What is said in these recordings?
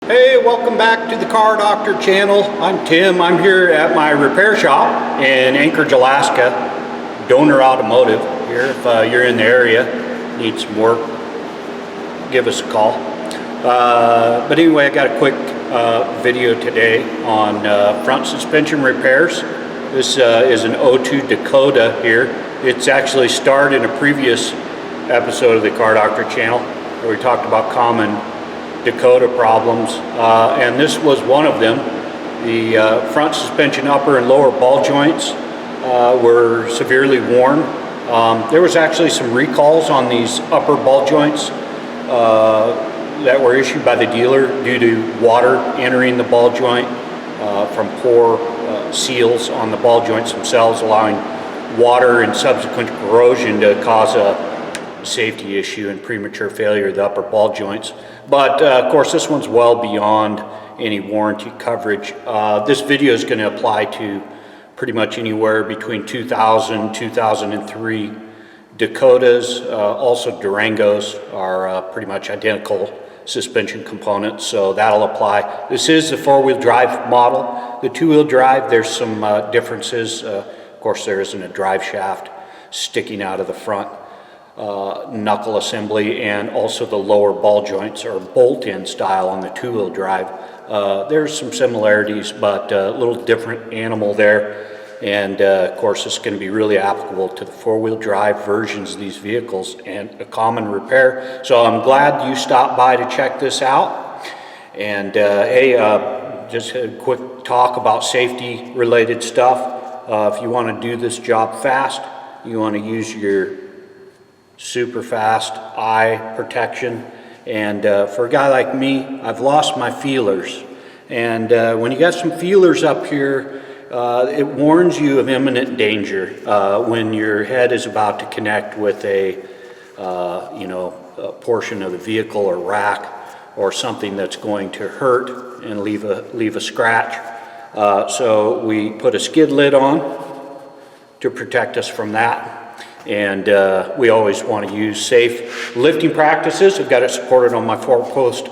Hey, welcome back to the Car Doctor channel. I'm Tim. I'm here at my repair shop in Anchorage, Alaska. Donor Automotive here. If you're in the area, need some work, give us a call. But anyway, I got a quick video today on front suspension repairs. This is an 02 Dakota here. It's actually starred in a previous episode of the Car Doctor channel where we talked about common Dakota problems, and this was one of them. The front suspension upper and lower ball joints were severely worn. There was actually some recalls on these upper ball joints that were issued by the dealer due to water entering the ball joint from poor seals on the ball joints themselves, allowing water and subsequent corrosion to cause a safety issue and premature failure of the upper ball joints. But of course, this one's well beyond any warranty coverage. This video is going to apply to pretty much anywhere between 2000 2003 Dakotas. Also Durangos are pretty much identical suspension components, so that'll apply. This is the four-wheel drive model. The two-wheel drive, there's some differences. Of course, there isn't a drive shaft sticking out of the front knuckle assembly, and also the lower ball joints are bolt-in style on the two-wheel drive. There's some similarities, but a little different animal there. And of course, it's going to be really applicable to the four-wheel drive versions of these vehicles and a common repair. So I'm glad you stopped by to check this out. And hey, just a quick talk about safety related stuff. If you want to do this job fast, you want to use your super fast eye protection. And for a guy like me, I've lost my feelers. And when you got some feelers up here, it warns you of imminent danger when your head is about to connect with a portion of the vehicle or rack or something that's going to hurt and leave a scratch. So we put a skid lid on to protect us from that. And we always want to use safe lifting practices. I've got it supported on my four-post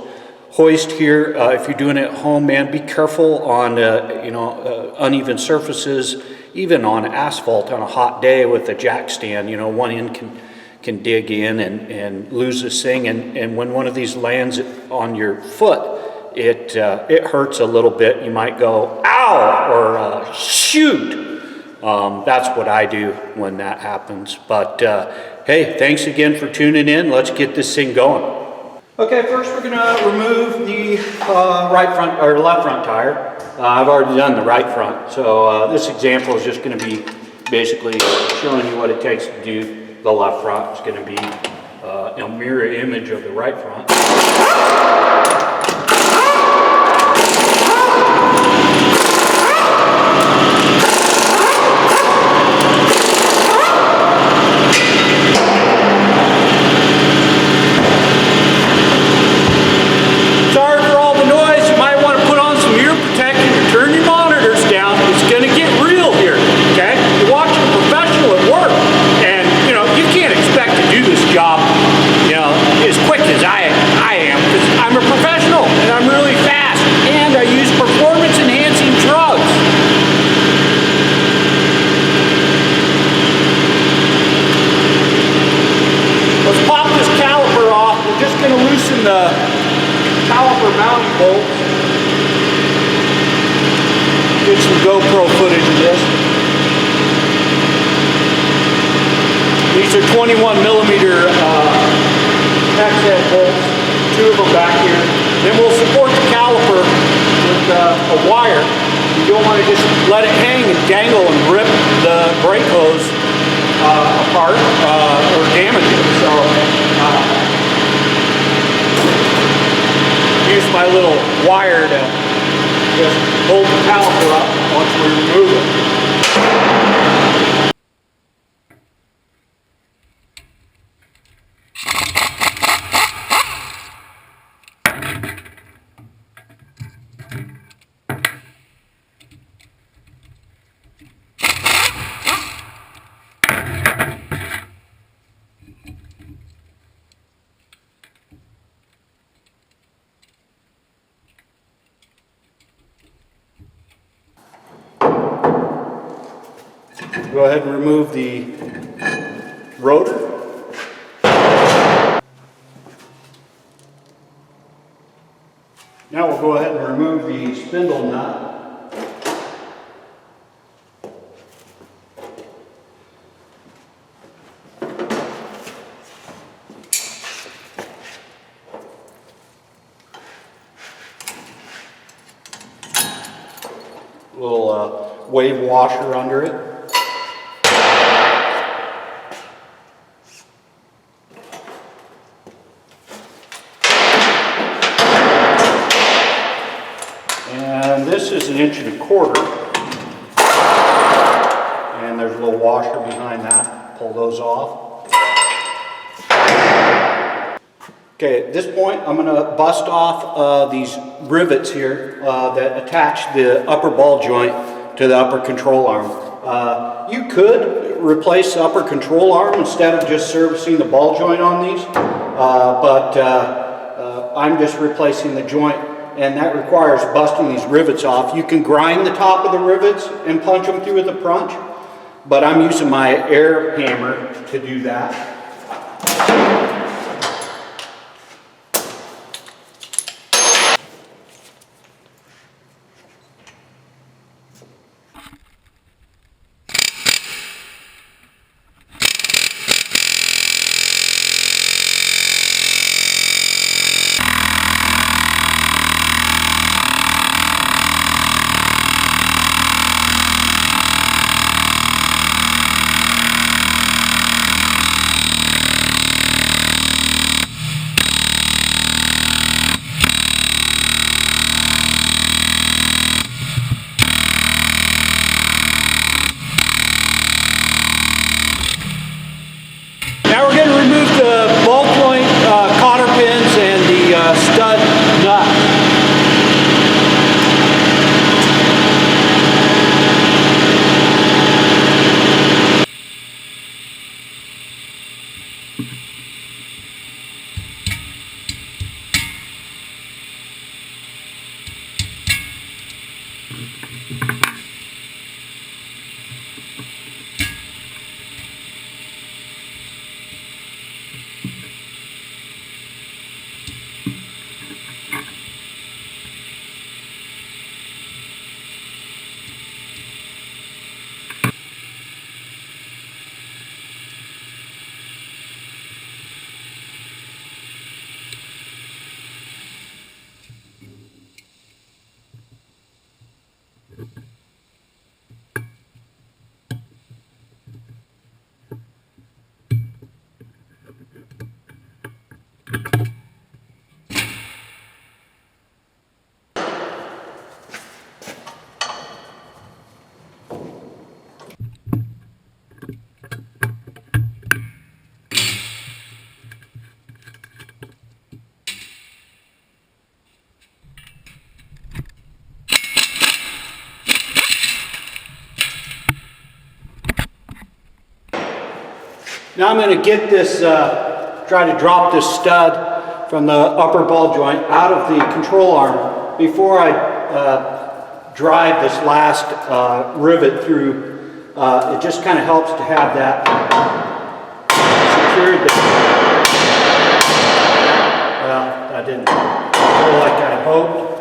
hoist here. If you're doing it at home, man, be careful on uneven surfaces, even on asphalt on a hot day with a jack stand. You know, one end can dig in and lose this thing. And when one of these lands on your foot, it hurts a little bit. You might go, ow, or shoot. That's what I do when that happens. But hey, thanks again for tuning in. Let's get this thing going. Okay, first we're going to remove the right front or left front tire. I've already done the right front, so this example is just going to be basically showing you what it takes to do the left front. It's going to be a mirror image of the right front. The caliper mounting bolts. Get some GoPro footage of this. These are 21 millimeter hex head bolts, two of them back here. Then we'll support the caliper with a wire. You don't want to just let it hang and dangle and rip the brake hose apart or damage it. So use my little wire to just hold the caliper up once we remove it. Go ahead and remove the rotor. Now we'll go ahead and remove the spindle nut. Little wave washer under it. And this is 1.25 inches. And there's a little washer behind that. Pull those off. Okay, at this point I'm going to bust off these rivets here that attach the upper ball joint to the upper control arm. You could replace the upper control arm instead of just servicing the ball joint on these, but I'm just replacing the joint, and that requires busting these rivets off. You can grind the top of the rivets and punch them through with a punch, but I'm using my air hammer to do that. Now we're going to remove the ball joint cotter pins and the stud nut. Now I'm going to get this, try to drop this stud from the upper ball joint out of the control arm before I drive this last rivet through. It just kind of helps to have that secured there. Well, that didn't go like I hoped.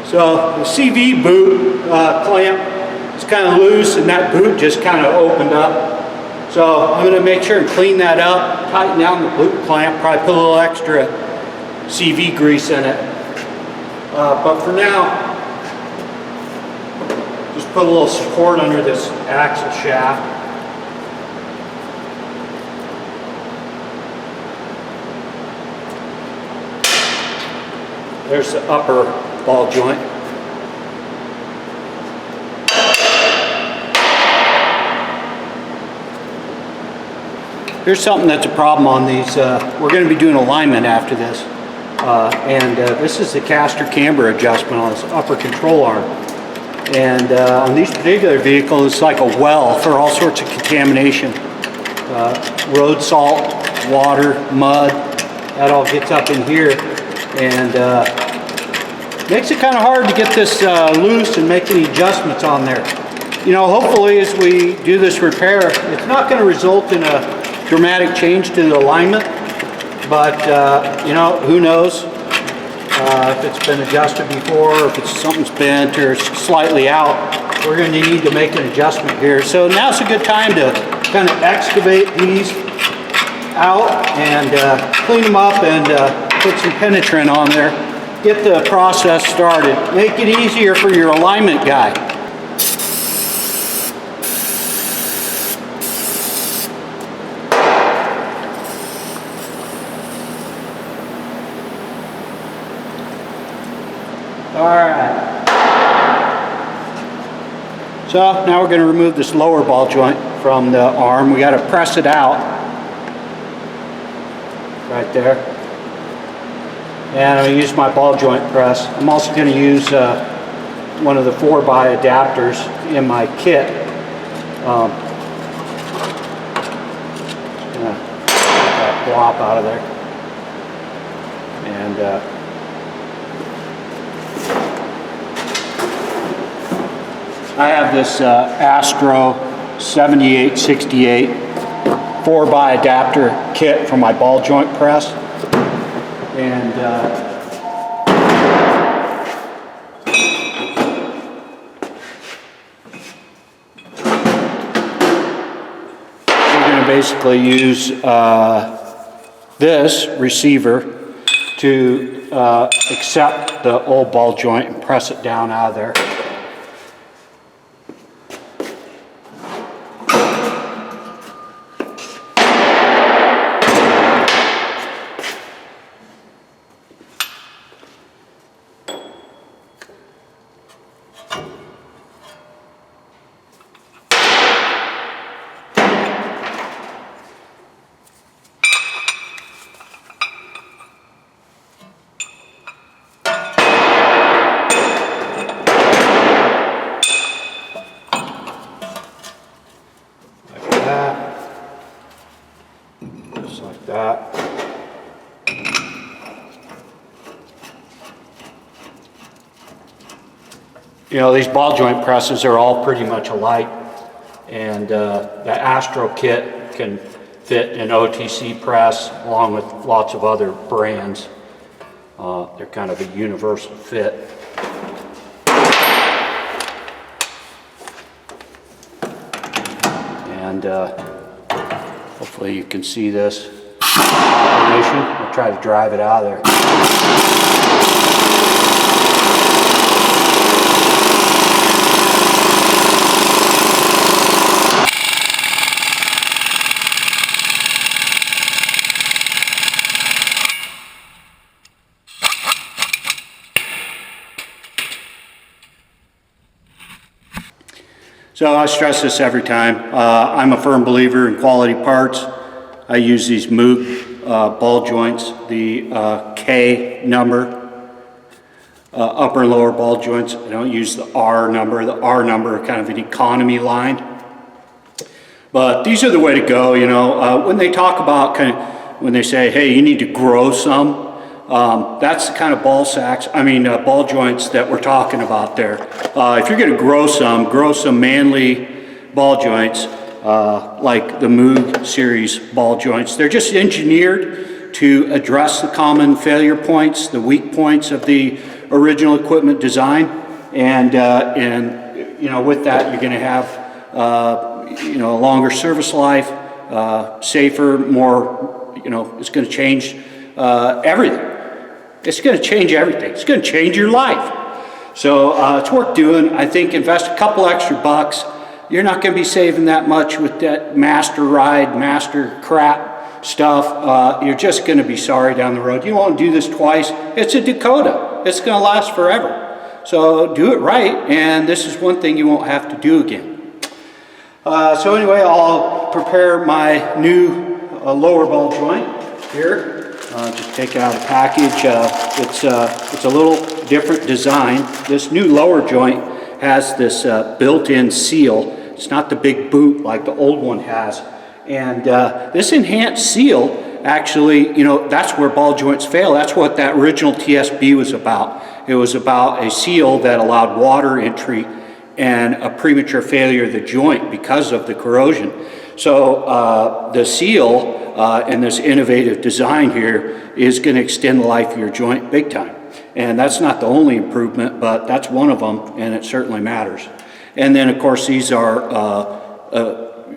So the CV boot clamp is kind of loose, and that boot just kind of opened up. So I'm going to make sure and clean that up, tighten down the boot clamp, probably put a little extra CV grease in it. But for now, just put a little support under this axle shaft. There's the upper ball joint. Here's something that's a problem on these. We're going to be doing alignment after this. This is the caster camber adjustment on this upper control arm. And on these particular vehicles, it's like a well for all sorts of contamination. Road salt, water, mud, that all gets up in here. And makes it kind of hard to get this loose and make any adjustments on there. You know, hopefully as we do this repair, it's not going to result in a dramatic change to the alignment, but you know, who knows if it's been adjusted before, or if it's something's bent or slightly out. We're going to need to make an adjustment here. So now's a good time to kind of excavate these out and clean them up and put some penetrant on there. Get the process started. Make it easier for your alignment guy. Alright, so now we're going to remove this lower ball joint from the arm. We got to press it out right there, and I'm going to use my ball joint press. I'm also going to use one of the 4x adapters in my kit. Just going to get that blop out of there, and I have this Astro 7868 4x adapter kit for my ball joint press, and we're going to basically use this receiver to accept the old ball joint and press it down out of there. Just like that. You know, these ball joint presses are all pretty much alike, and the Astro kit can fit an OTC press along with lots of other brands. They're kind of a universal fit. And hopefully you can see this information. I'll try to drive it out of there. So I stress this every time. I'm a firm believer in quality parts. I use these Moog ball joints, the K number, upper and lower ball joints. I don't use the R number. The R number kind of an economy line. But these are the way to go, you know. When they talk about when they say, hey, you need to grow some, that's the kind of ball joints that we're talking about there. If you're going to grow some manly ball joints like the Moog series ball joints. They're just engineered to address the common failure points, the weak points of the original equipment design, and you know, with that you're going to have you know, a longer service life, safer, more, you know, it's going to change everything. It's going to change everything. It's going to change your life. So it's worth doing. I think invest a couple extra bucks. You're not going to be saving that much with that master ride, master crap stuff. You're just going to be sorry down the road. You won't do this twice. It's a Dakota. it's going to last forever. So do it right, and this is one thing you won't have to do again. So anyway, I'll prepare my new lower ball joint here. Just take out a package. It's a little different design. This new lower joint has this built-in seal. It's not the big boot like the old one has. And this enhanced seal, actually, you know, that's where ball joints fail. That's what that original TSB was about. It was about a seal that allowed water entry and a premature failure of the joint because of the corrosion. So the seal and this innovative design here is going to extend the life of your joint big time. And that's not the only improvement, but that's one of them, and it certainly matters. And then, of course, these are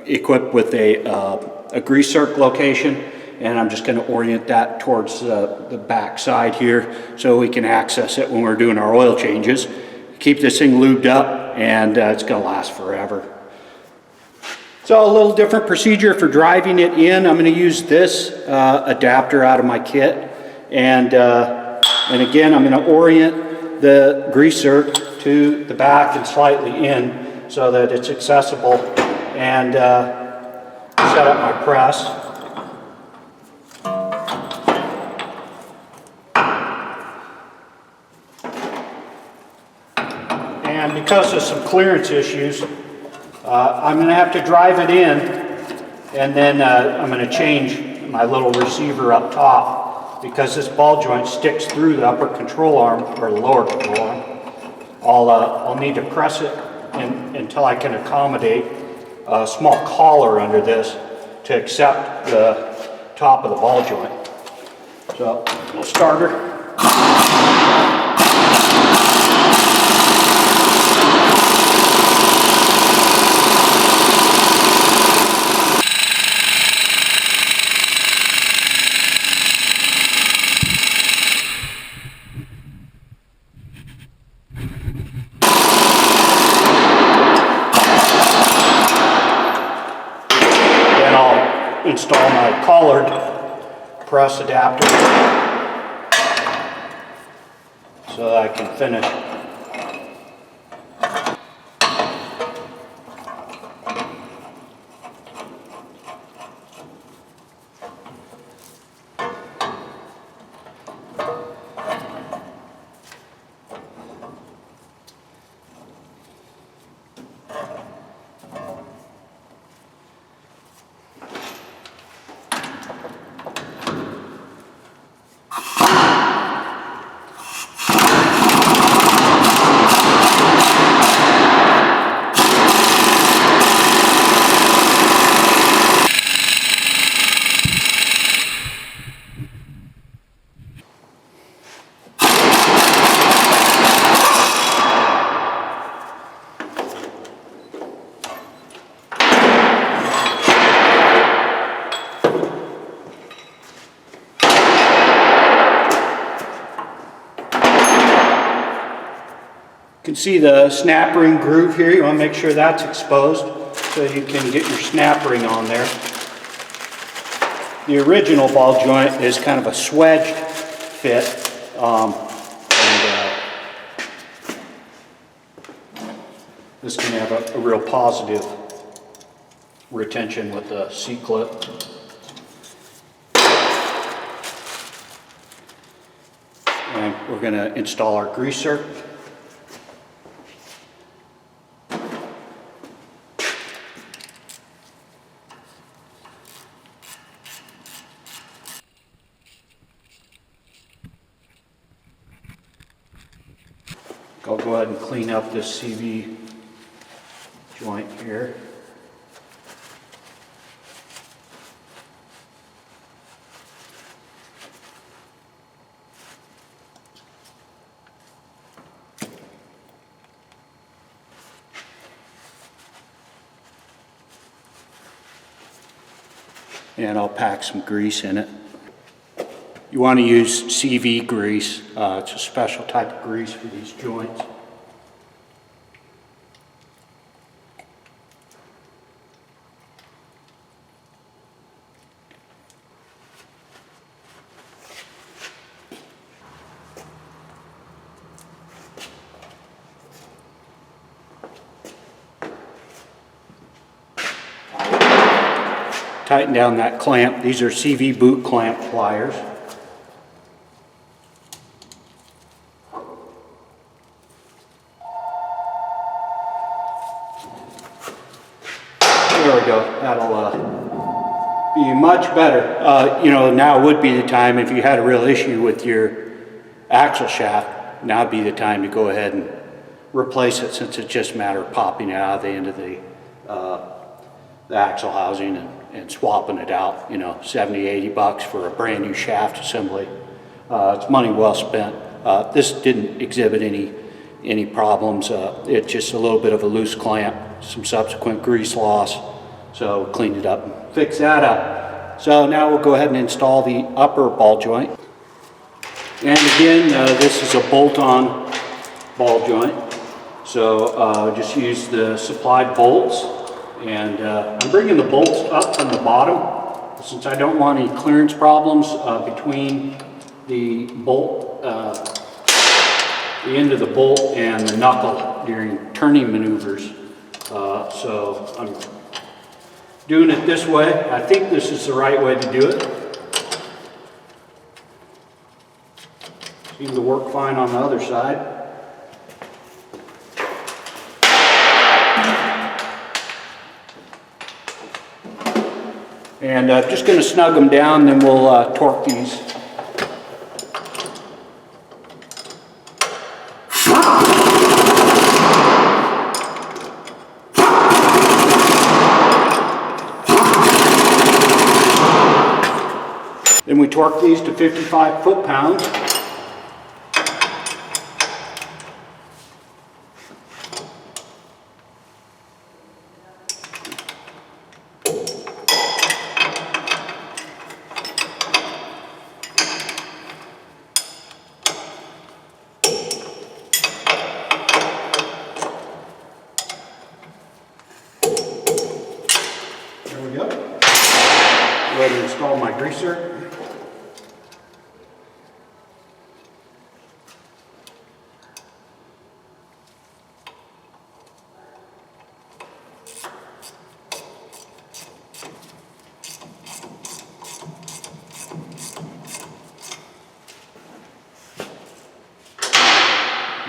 equipped with a grease zerk location, and I'm just going to orient that towards the back side here so we can access it when we're doing our oil changes. Keep this thing lubed up, and it's going to last forever. So a little different procedure for driving it in. I'm going to use this adapter out of my kit, and again, I'm going to orient the grease zerk to the back and slightly in so that it's accessible, and set up my press. And because of some clearance issues, I'm going to have to drive it in, and then I'm going to change my little receiver up top because this ball joint sticks through the upper control arm or the lower control arm. I'll need to press it until I can accommodate a small collar under this to accept the top of the ball joint. So, little starter. Install my collared press adapter so that I can finish. You can see the snap ring groove here. You want to make sure that's exposed so you can get your snap ring on there. The original ball joint is kind of a swedged fit, this can have a real positive retention with the C-clip. And we're going to install our grease zerk. I'll go ahead and clean up this CV joint here. And I'll pack some grease in it. You want to use CV grease. It's a special type of grease for these joints. tighten down that clamp. These are CV boot clamp pliers. There we go. That'll be much better. You know, now would be the time if you had a real issue with your axle shaft. Now would be the time to go ahead and replace it, since it's just a matter of popping it out of the end of the axle housing and swapping it out. You know, 70, 80 bucks for a brand new shaft assembly. It's money well spent. This didn't exhibit any problems. It's just a little bit of a loose clamp, some subsequent grease loss. So cleaned it up and fixed that up. So now we'll go ahead and install the upper ball joint. And again, this is a bolt-on ball joint. So just use the supplied bolts. And I'm bringing the bolts up from the bottom, since I don't want any clearance problems between the bolt, the end of the bolt and the knuckle during turning maneuvers. So I'm doing it this way. I think this is the right way to do it. Seems to work fine on the other side. And just going to snug them down, then we'll torque these. Then we torque these to 55 foot-pounds. There we go. Go ahead and install my greaser.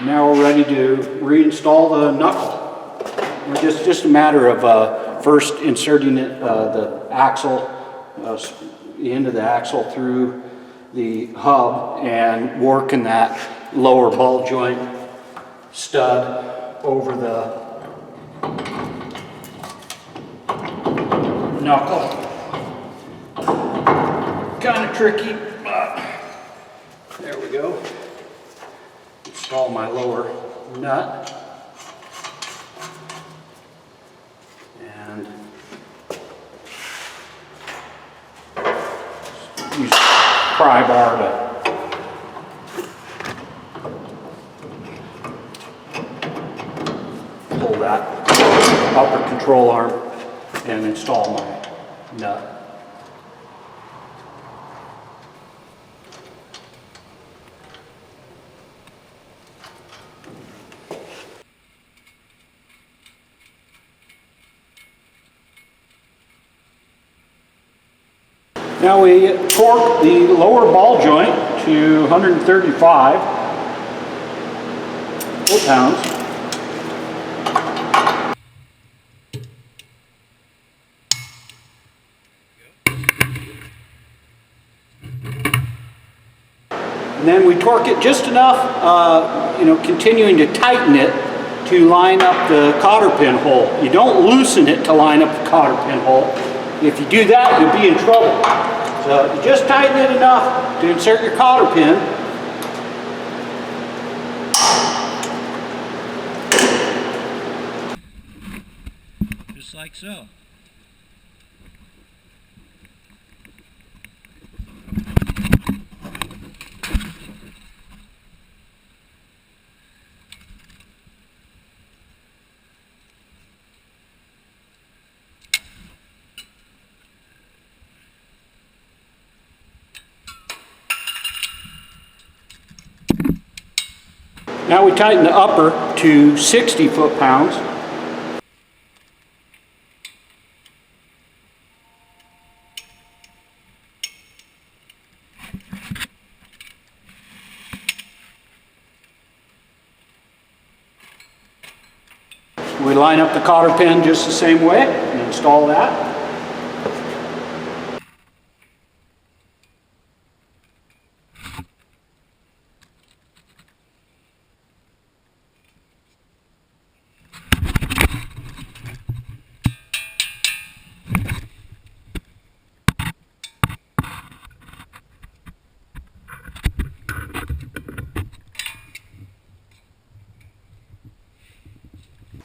Now we're ready to reinstall the knuckle. It's just a matter of first inserting it, the axle, the end of the axle through the hub and working that lower ball joint stud over the knuckle. Kind of tricky, but there we go. Install my lower nut and use pry bar to pull that upper control arm and install my nut. Now we torque the lower ball joint to 135 foot-pounds. And then we torque it just enough, continuing to tighten it to line up the cotter pin hole. You don't loosen it to line up the cotter pin hole. If you do that, you'll be in trouble. So you just tighten it enough to insert your cotter pin. Just like so. Now we tighten the upper to 60 foot-pounds. We line up the cotter pin just the same way and install that.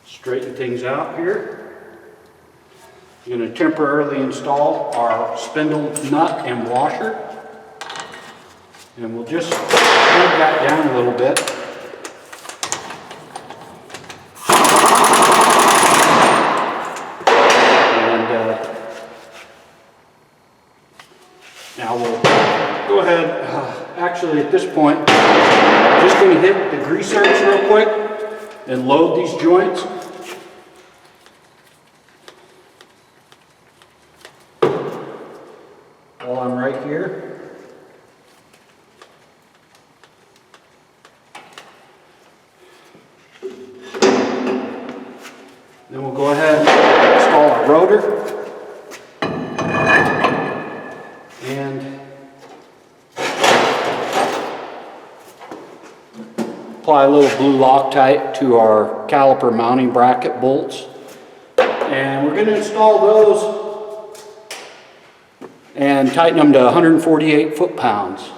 Straighten things out here. I'm going to temporarily install our spindle nut and washer. And we'll just plug that down a little bit. And now we'll go ahead, actually at this point, I'm just going to hit the greasers real quick and load these joints. While I'm right here. Then we'll go ahead and install our rotor. And apply a little blue Loctite to our caliper mounting bracket bolts. And we're going to install those and tighten them to 148 foot-pounds.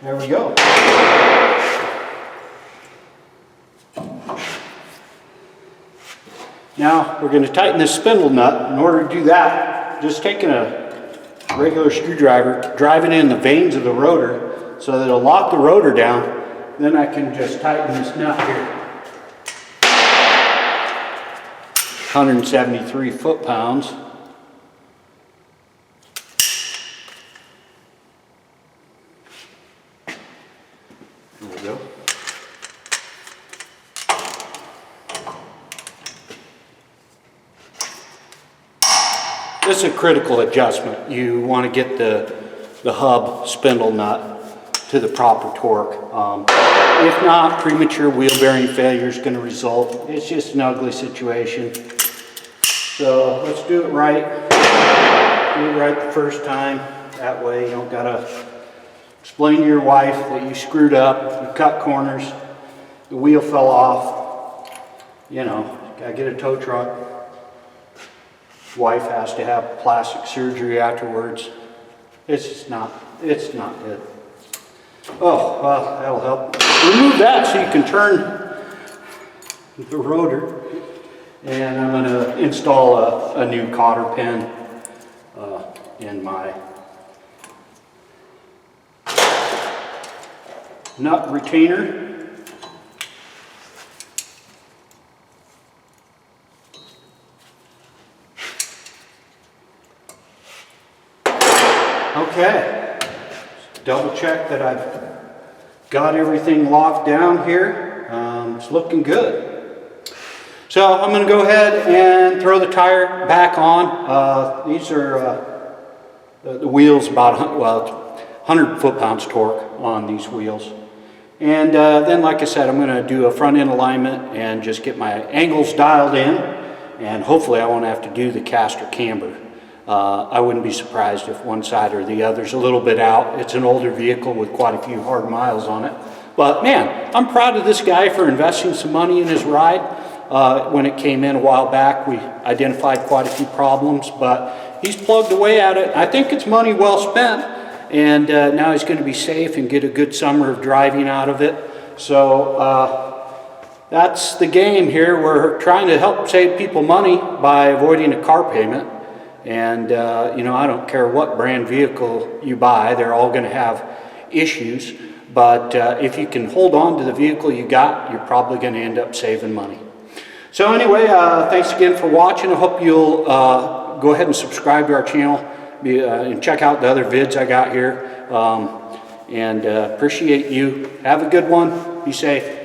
There we go. Now we're going to tighten this spindle nut. In order to do that, just taking a regular screwdriver, driving in the vanes of the rotor so that it'll lock the rotor down. Then I can just tighten this nut here. 173 foot-pounds. There we go. This is a critical adjustment. You want to get the hub spindle nut to the proper torque. If not, premature wheel bearing failure is going to result. It's just an ugly situation. So let's do it right. Do it right the first time. That way you don't got to explain to your wife that you screwed up, you cut corners, the wheel fell off. You know, gotta get a tow truck. Wife has to have plastic surgery afterwards. It's just not, it's not good. Oh, well, that'll help. Remove that so you can turn the rotor. And I'm going to install a new cotter pin in my nut retainer. Okay, double check that I've got everything locked down here. It's looking good. So I'm going to go ahead and throw the tire back on. These are the wheels about 100 foot-pounds torque on these wheels. And then, like I said, I'm going to do a front end alignment and just get my angles dialed in. And hopefully I won't have to do the caster camber. I wouldn't be surprised if one side or the other's a little bit out. It's an older vehicle with quite a few hard miles on it. But man, I'm proud of this guy for investing some money in his ride. When it came in a while back, we identified quite a few problems, but he's plugged away at it. I think it's money well spent, and now he's going to be safe and get a good summer of driving out of it. So that's the game here. We're trying to help save people money by avoiding a car payment. And you know, I don't care what brand vehicle you buy, they're all going to have issues. But if you can hold on to the vehicle you got, you're probably going to end up saving money. So anyway, thanks again for watching. I hope you'll go ahead and subscribe to our channel and check out the other vids I got here. And appreciate you. Have a good one. Be safe.